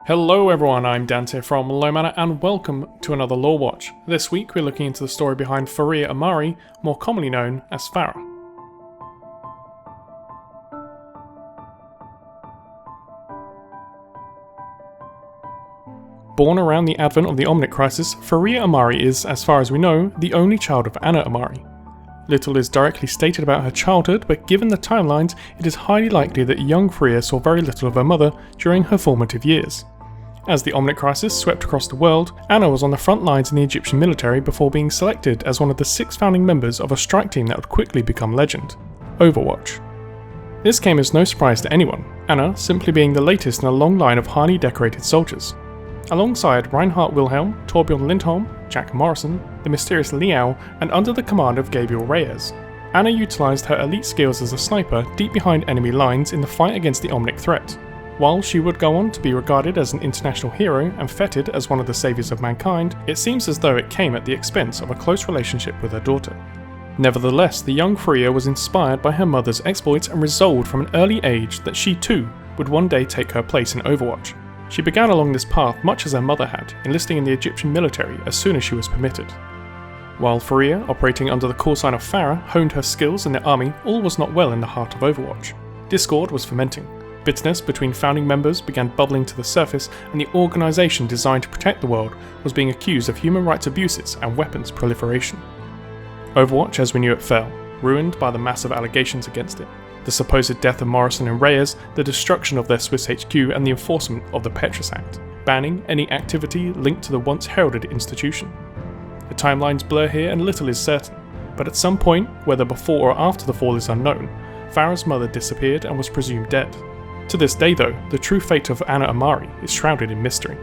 Hello everyone, I'm Dante from Low Manor and welcome to another Lorewatch. This week we're looking into the story behind Fareeha Amari, more commonly known as Pharah. Born around the advent of the Omnic Crisis, Fareeha Amari is, as far as we know, the only child of Anna Amari. Little is directly stated about her childhood, but given the timelines, it is highly likely that young Fareeha saw very little of her mother during her formative years. As the Omnic Crisis swept across the world, Anna was on the front lines in the Egyptian military before being selected as one of the 6 founding members of a strike team that would quickly become legend, Overwatch. This came as no surprise to anyone, Anna simply being the latest in a long line of highly decorated soldiers. Alongside Reinhard Wilhelm, Torbjorn Lindholm, Jack Morrison, the mysterious Liao, and under the command of Gabriel Reyes, Anna utilised her elite skills as a sniper deep behind enemy lines in the fight against the Omnic threat. While she would go on to be regarded as an international hero and feted as one of the saviours of mankind, it seems as though it came at the expense of a close relationship with her daughter. Nevertheless, the young Fareeha was inspired by her mother's exploits and resolved from an early age that she too would one day take her place in Overwatch. She began along this path much as her mother had, enlisting in the Egyptian military as soon as she was permitted. While Fareeha, operating under the call sign of Pharah, honed her skills in the army, all was not well in the heart of Overwatch. Discord was fermenting. Bitterness between founding members began bubbling to the surface, and the organisation designed to protect the world was being accused of human rights abuses and weapons proliferation. Overwatch as we knew it fell, ruined by the massive allegations against it. The supposed death of Morrison and Reyes, the destruction of their Swiss HQ, and the enforcement of the Petrus Act, banning any activity linked to the once heralded institution. The timelines blur here and little is certain, but at some point, whether before or after the fall is unknown, Pharah's mother disappeared and was presumed dead. To this day though, the true fate of Anna Amari is shrouded in mystery.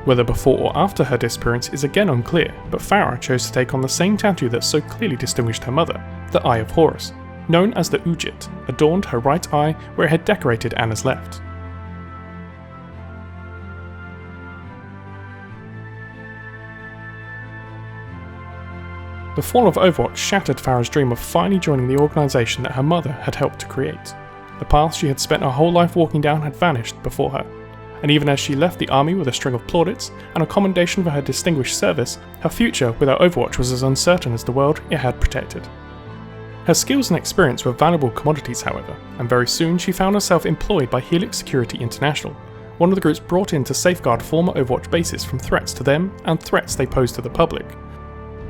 Whether before or after her disappearance is again unclear, but Pharah chose to take on the same tattoo that so clearly distinguished her mother, the Eye of Horus, known as the Ujit, adorned her right eye where it had decorated Anna's left. The fall of Overwatch shattered Pharah's dream of finally joining the organisation that her mother had helped to create. The path she had spent her whole life walking down had vanished before her, and even as she left the army with a string of plaudits and a commendation for her distinguished service, her future without Overwatch was as uncertain as the world it had protected. Her skills and experience were valuable commodities, however, and very soon she found herself employed by Helix Security International, one of the groups brought in to safeguard former Overwatch bases from threats to them and threats they posed to the public.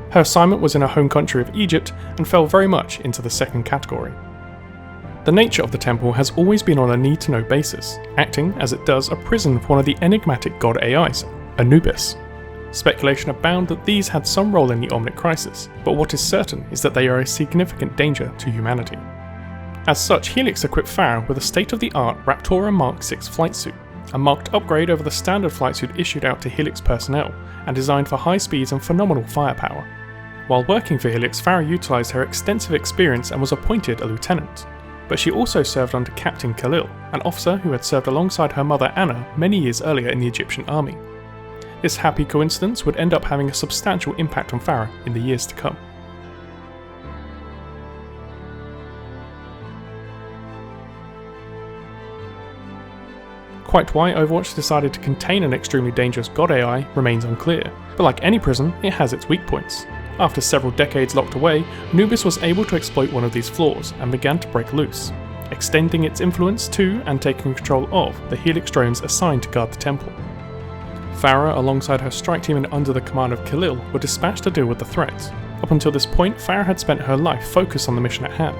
Her assignment was in her home country of Egypt and fell very much into the second category. The nature of the temple has always been on a need-to-know basis, acting, as it does, a prison for one of the enigmatic god AIs, Anubis. Speculation abound that these had some role in the Omnic Crisis, but what is certain is that they are a significant danger to humanity. As such, Helix equipped Pharah with a state-of-the-art Raptora Mark 6 flight suit, a marked upgrade over the standard flight suit issued out to Helix personnel, and designed for high speeds and phenomenal firepower. While working for Helix, Pharah utilised her extensive experience and was appointed a lieutenant. But she also served under Captain Khalil, an officer who had served alongside her mother Anna many years earlier in the Egyptian army. This happy coincidence would end up having a substantial impact on Pharah in the years to come. Quite why Overwatch decided to contain an extremely dangerous god AI remains unclear, but like any prison, it has its weak points. After several decades locked away, Anubis was able to exploit one of these flaws and began to break loose, extending its influence to and taking control of the Helix drones assigned to guard the temple. Pharah, alongside her strike team and under the command of Khalil, were dispatched to deal with the threat. Up until this point, Pharah had spent her life focused on the mission at hand,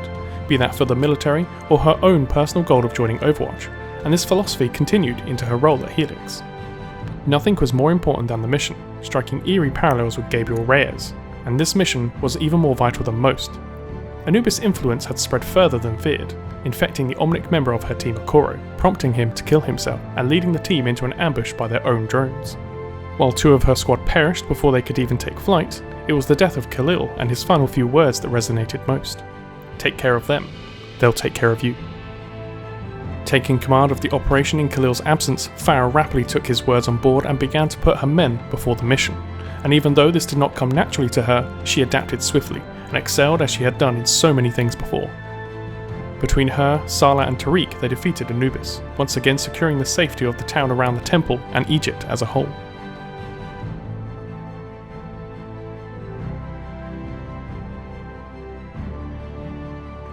be that for the military or her own personal goal of joining Overwatch, and this philosophy continued into her role at Helix. Nothing was more important than the mission, striking eerie parallels with Gabriel Reyes, and this mission was even more vital than most. Anubis' influence had spread further than feared, infecting the Omnic member of her team Okoro, prompting him to kill himself and leading the team into an ambush by their own drones. While 2 of her squad perished before they could even take flight, it was the death of Khalil and his final few words that resonated most. Take care of them, they'll take care of you. Taking command of the operation in Khalil's absence, Pharah rapidly took his words on board and began to put her men before the mission. And even though this did not come naturally to her, she adapted swiftly and excelled as she had done in so many things before. Between her, Sala and Tariq, they defeated Anubis, once again securing the safety of the town around the temple and Egypt as a whole.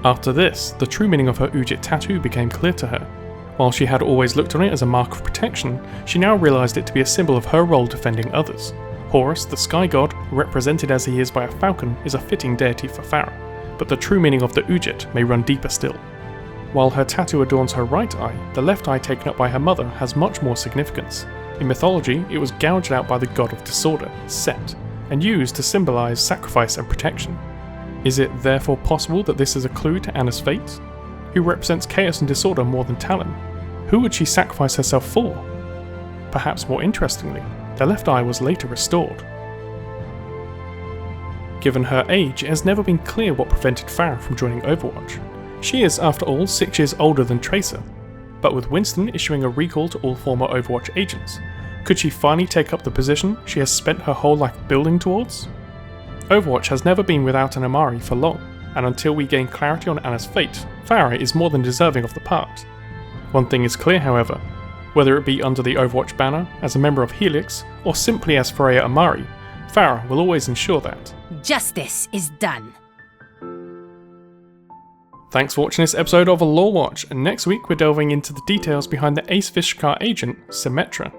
After this, the true meaning of her Ujit tattoo became clear to her. While she had always looked on it as a mark of protection, she now realised it to be a symbol of her role defending others. Horus, the sky god, represented as he is by a falcon, is a fitting deity for Pharah, but the true meaning of the Ujit may run deeper still. While her tattoo adorns her right eye, the left eye taken up by her mother has much more significance. In mythology, it was gouged out by the god of disorder, Set, and used to symbolise sacrifice and protection. Is it therefore possible that this is a clue to Anna's fate? Who represents chaos and disorder more than Talon? Who would she sacrifice herself for? Perhaps more interestingly, the left eye was later restored. Given her age, it has never been clear what prevented Pharah from joining Overwatch. She is, after all, 6 years older than Tracer. But with Winston issuing a recall to all former Overwatch agents, could she finally take up the position she has spent her whole life building towards? Overwatch has never been without an Amari for long, and until we gain clarity on Anna's fate, Pharah is more than deserving of the part. One thing is clear, however, whether it be under the Overwatch banner, as a member of Helix, or simply as Fareeha Amari, Pharah will always ensure that justice is done. Thanks for watching this episode of Lorewatch, and next week we're delving into the details behind the Ace Vishkar agent, Symmetra.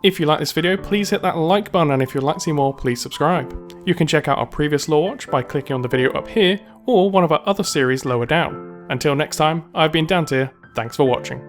If you like this video, please hit that like button, and if you'd like to see more, please subscribe. You can check out our previous Lorewatch by clicking on the video up here, or one of our other series lower down. Until next time, I've been Dante, thanks for watching.